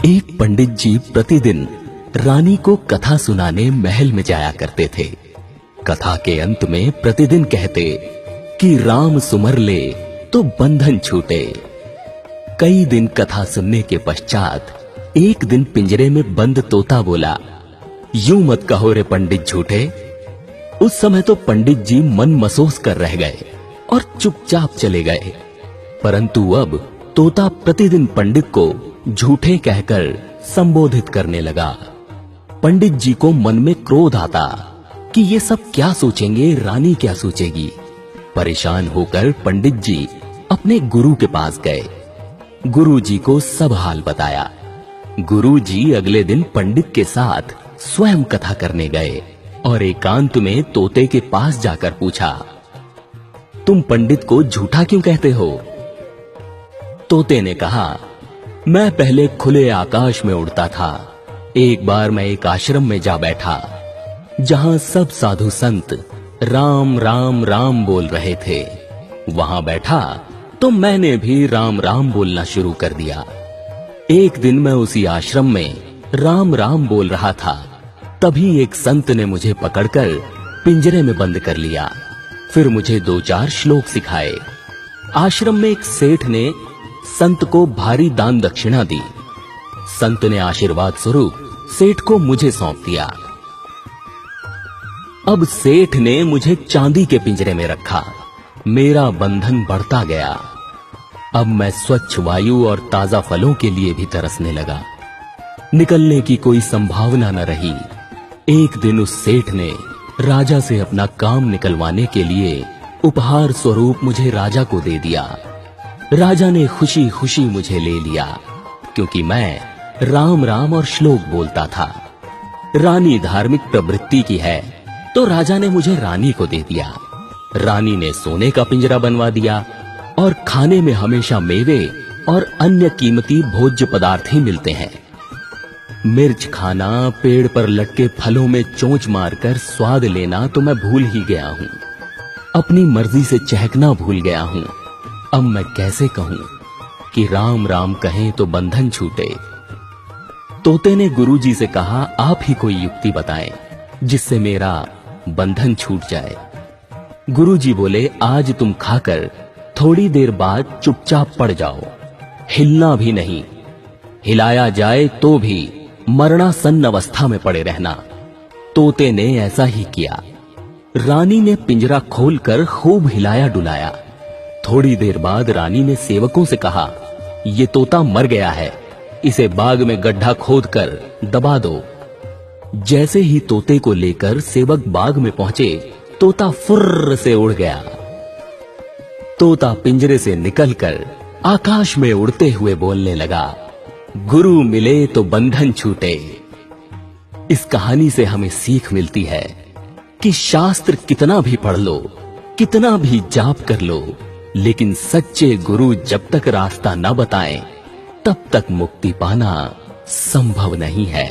एक पंडित जी प्रतिदिन रानी को कथा सुनाने महल में जाया करते थे। कथा के अंत में प्रतिदिन कहते कि राम सुमर ले तो बंधन छूटे। कई दिन कथा सुनने के पश्चात एक दिन पिंजरे में बंद तोता बोला, यूं मत कहो रे पंडित झूठे। उस समय तो पंडित जी मन मसोस कर रह गए और चुपचाप चले गए। परंतु अब तोता प्रतिदिन पंडित को झूठे कहकर संबोधित करने लगा। पंडित जी को मन में क्रोध आता कि ये सब क्या सोचेंगे, रानी क्या सोचेगी। परेशान होकर पंडित जी अपने गुरु के पास गए। गुरु जी को सब हाल बताया। गुरु जी अगले दिन पंडित के साथ स्वयं कथा करने गए और एकांत में तोते के पास जाकर पूछा, तुम पंडित को झूठा क्यों कहते हो? तोते ने कहा, मैं पहले खुले आकाश में उड़ता था। एक बार मैं एक आश्रम में जा बैठा जहां सब साधु संत राम राम राम बोल रहे थे। वहां बैठा तो मैंने भी राम राम बोलना शुरू कर दिया। एक दिन मैं उसी आश्रम में राम राम बोल रहा था, तभी एक संत ने मुझे पकड़कर पिंजरे में बंद कर लिया। फिर मुझे 2-4 श्लोक सिखाए। आश्रम में एक सेठ ने संत को भारी दान दक्षिणा दी। संत ने आशीर्वाद स्वरूप सेठ को मुझे सौंप दिया। अब सेठ ने मुझे चांदी के पिंजरे में रखा। मेरा बंधन बढ़ता गया। अब मैं स्वच्छ वायु और ताजा फलों के लिए भी तरसने लगा। निकलने की कोई संभावना न रही। एक दिन उस सेठ ने राजा से अपना काम निकलवाने के लिए उपहार स्वरूप मुझे राजा को दे दिया। राजा ने खुशी खुशी मुझे ले लिया, क्योंकि मैं राम राम और श्लोक बोलता था। रानी धार्मिक प्रवृत्ति की है, तो राजा ने मुझे रानी को दे दिया। रानी ने सोने का पिंजरा बनवा दिया और खाने में हमेशा मेवे और अन्य कीमती भोज्य पदार्थ ही मिलते हैं। मिर्च खाना, पेड़ पर लटके फलों में चोंच मारकर स्वाद लेना तो मैं भूल ही गया हूं। अपनी मर्जी से चहकना भूल गया हूं। अब मैं कैसे कहूं कि राम राम कहें तो बंधन छूटे। तोते ने गुरुजी से कहा, आप ही कोई युक्ति बताएं जिससे मेरा बंधन छूट जाए। गुरुजी बोले, आज तुम खाकर थोड़ी देर बाद चुपचाप पड़ जाओ, हिलना भी नहीं। हिलाया जाए तो भी मरणासन्न अवस्था में पड़े रहना। तोते ने ऐसा ही किया। रानी ने पिंजरा खोलकर खूब हिलाया डुलाया। थोड़ी देर बाद रानी ने सेवकों से कहा, ये तोता मर गया है, इसे बाग में गड्ढा खोदकर दबा दो। जैसे ही तोते को लेकर सेवक बाग में पहुंचे, तोता फुर्र से उड़ गया। तोता पिंजरे से निकलकर आकाश में उड़ते हुए बोलने लगा, गुरु मिले तो बंधन छूटे। इस कहानी से हमें सीख मिलती है कि शास्त्र कितना भी पढ़ लो, कितना भी जाप कर लो, लेकिन सच्चे गुरु जब तक रास्ता न बताएं, तब तक मुक्ति पाना संभव नहीं है।